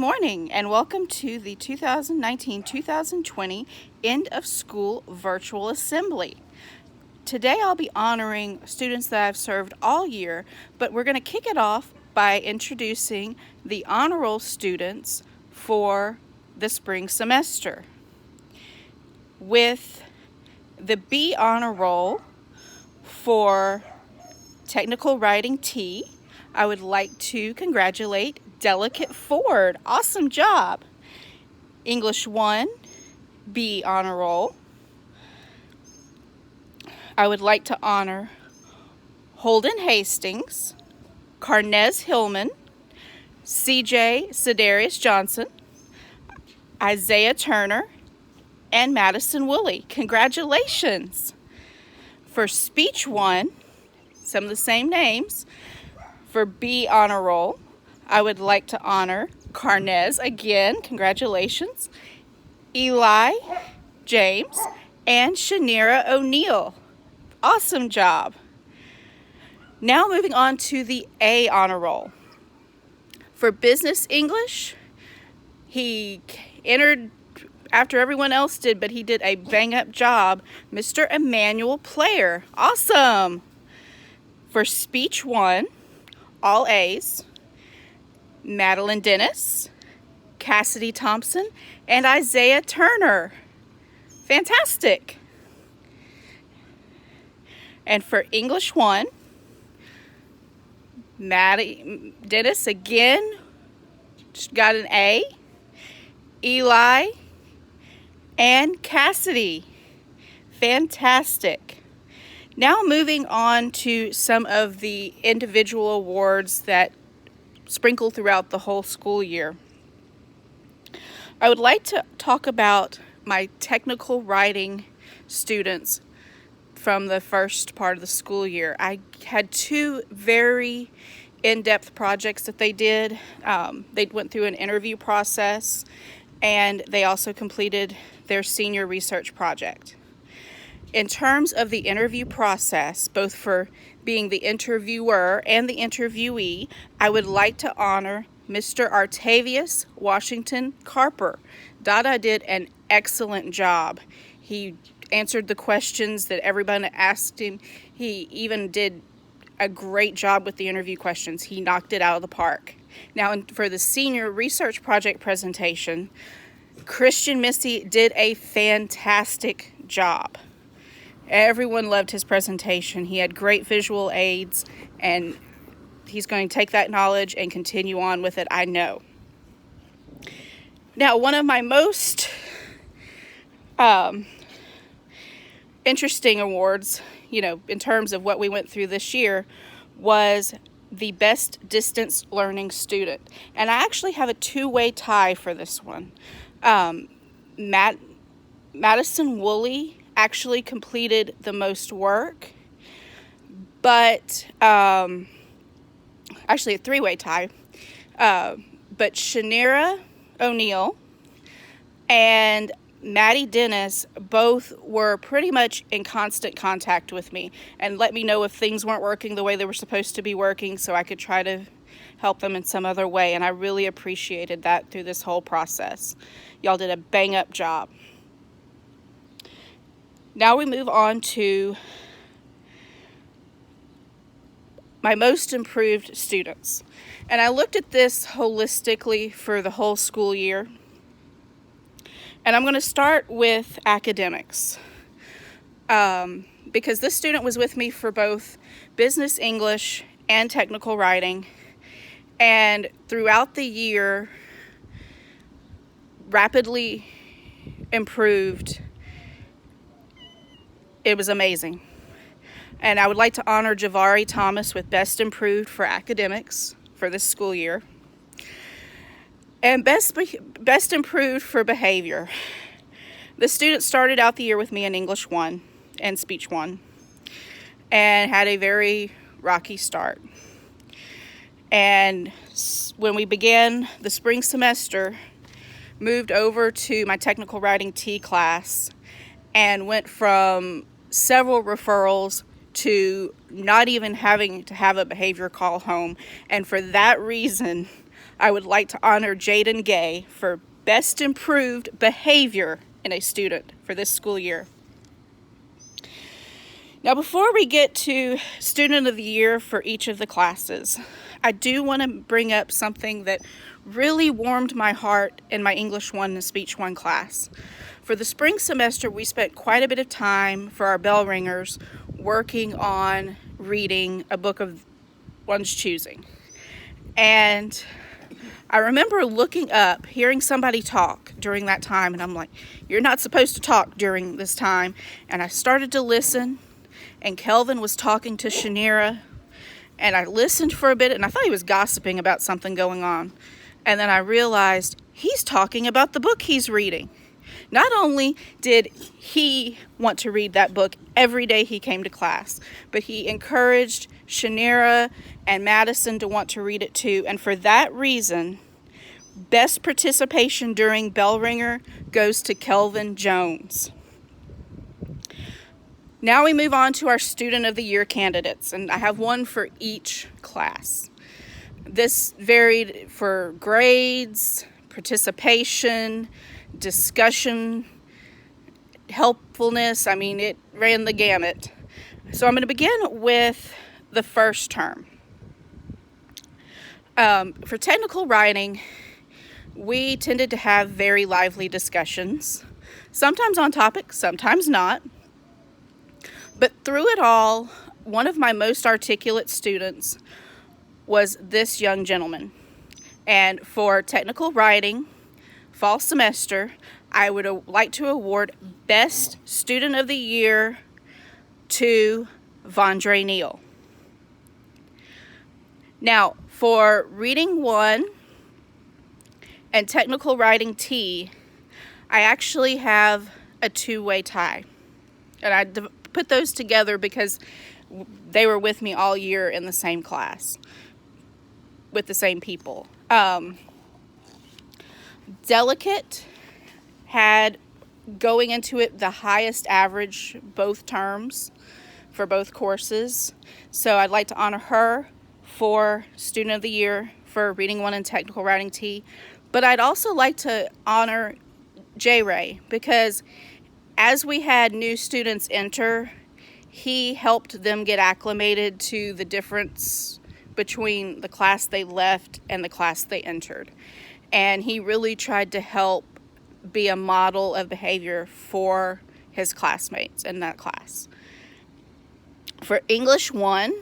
morning and welcome to the 2019-2020 End of School Virtual Assembly. Today I'll be honoring students that I've served all year, but we're going to kick it off by introducing the honor roll students for the spring semester. With the B honor roll for technical writing T, I would like to congratulate Delicate Ford. Awesome job. English 1, B honor roll. I would like to honor Holden Hastings, Carnez Hillman, CJ Sedarius Johnson, Isaiah Turner, and Madison Woolley. Congratulations. For Speech 1, some of the same names. For B honor roll, I would like to honor Carnez again, congratulations, Eli James, and Shanira O'Neill. Awesome job. Now moving on to the A honor roll. For Business English, he entered after everyone else did, but he did a bang-up job. Mr. Emmanuel Player. Awesome. For Speech 1, all A's, Madeline Dennis, Cassidy Thompson, and Isaiah Turner. Fantastic. And for English 1, Maddie Dennis again got an A, Eli, and Cassidy. Fantastic. Now moving on to some of the individual awards that sprinkle throughout the whole school year. I would like to talk about my technical writing students from the first part of the school year. I had two very in-depth projects that they did. They went through an interview process, and they also completed their senior research project. In terms of the interview process, both for being the interviewer and the interviewee, I would like to honor Mr. Artavius Washington Carper. Dada did an excellent job. He answered the questions that everybody asked him. He even did a great job with the interview questions. He knocked it out of the park. Now, for the senior research project presentation, Christian Missy did a fantastic job. Everyone loved his presentation. He had great visual aids, and he's going to take that knowledge and continue on with it, I know. Now, one of my most interesting awards, in terms of what we went through this year, was the Best Distance Learning Student. And I actually have a two-way tie for this one. Madison Woolley actually completed the most work, but actually a three-way tie, but Shanira O'Neill and Maddie Dennis both were pretty much in constant contact with me and let me know if things weren't working the way they were supposed to be working, so I could try to help them in some other way, and I really appreciated that through this whole process. Y'all did a bang-up job. Now we move on to my most improved students. And I looked at this holistically for the whole school year. And I'm going to start with academics. Because this student was with me for both business English and technical writing. And throughout the year, rapidly improved. It was amazing. And I would like to honor Javari Thomas with Best Improved for Academics for this school year. And Best Improved for Behavior. The student started out the year with me in English 1 and Speech 1 and had a very rocky start. And when we began the spring semester, moved over to my technical writing T class and went from several referrals to not even having to have a behavior call home. And for that reason, I would like to honor Jaden Gay for Best Improved Behavior in a Student for this school year. Now, before we get to Student of the Year for each of the classes, I do want to bring up something that really warmed my heart in my English 1 and Speech 1 class. For the spring semester, we spent quite a bit of time for our bell ringers working on reading a book of one's choosing. And I remember looking up, hearing somebody talk during that time, and I'm like, you're not supposed to talk during this time. And I started to listen, and Kelvin was talking to Shanira, and I listened for a bit, and I thought he was gossiping about something going on. And then I realized he's talking about the book he's reading. Not only did he want to read that book every day he came to class, but he encouraged Shanira and Madison to want to read it too. And for that reason, best participation during Bell Ringer goes to Kelvin Jones. Now we move on to our Student of the Year candidates, and I have one for each class. This varied for grades, participation, discussion, helpfulness. I mean, it ran the gamut. So I'm going to begin with the first term. For technical writing, we tended to have very lively discussions, sometimes on topic, sometimes not. But through it all, one of my most articulate students was this young gentleman. And for technical writing, fall semester, I would like to award Best Student of the Year to Vondre Neal. Now, for reading 1 and technical writing T, I actually have a two-way tie. And I put those together because they were with me all year in the same class with the same people. Delicate had, going into it, the highest average both terms for both courses. So I'd like to honor her for Student of the Year for reading 1 and technical writing T. But I'd also like to honor J. Ray because as we had new students enter, he helped them get acclimated to the difference between the class they left and the class they entered. And he really tried to help be a model of behavior for his classmates in that class. For English 1,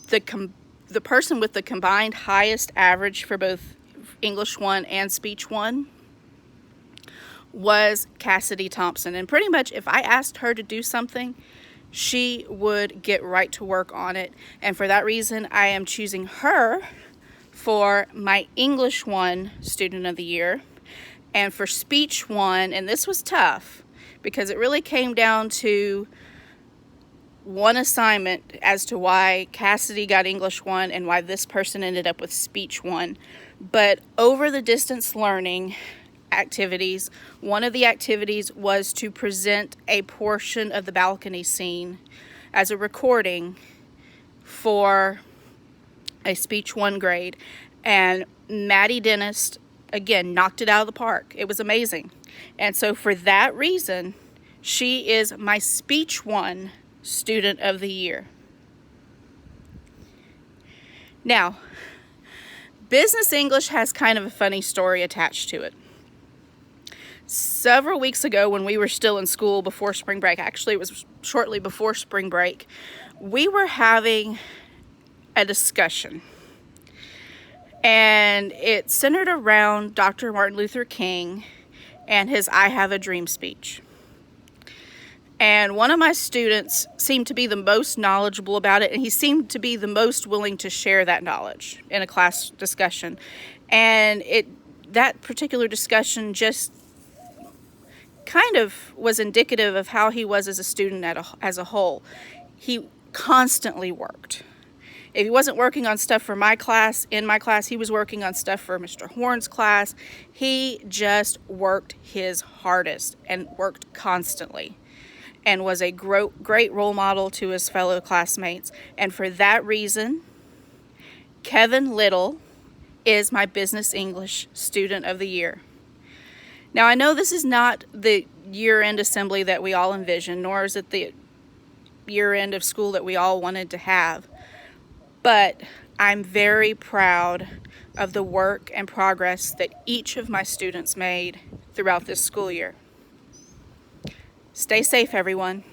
the person with the combined highest average for both English 1 and Speech 1 was Cassidy Thompson. And pretty much if I asked her to do something, she would get right to work on it. And for that reason, I am choosing her for my English 1 Student of the Year. And for Speech 1, and this was tough because it really came down to one assignment as to why Cassidy got English 1 and why this person ended up with Speech 1. But over the distance learning activities, one of the activities was to present a portion of the balcony scene as a recording for a Speech 1 grade. And Maddie Dennis, again, knocked it out of the park. It was amazing. And so for that reason, she is my Speech 1 Student of the Year. Now, Business English has kind of a funny story attached to it. Several weeks ago when we were still in school before spring break, actually it was shortly before spring break, we were having a discussion. And it centered around Dr. Martin Luther King and his I Have a Dream speech. And one of my students seemed to be the most knowledgeable about it, and he seemed to be the most willing to share that knowledge in a class discussion. And that particular discussion just kind of was indicative of how he was as a student as a whole. He constantly worked. If he wasn't working on stuff for my class, in my class, he was working on stuff for Mr. Horn's class. He just worked his hardest and worked constantly and was a great role model to his fellow classmates. And for that reason, Kevin Little is my Business English Student of the Year. Now, I know this is not the year-end assembly that we all envisioned, nor is it the year-end of school that we all wanted to have, but I'm very proud of the work and progress that each of my students made throughout this school year. Stay safe, everyone.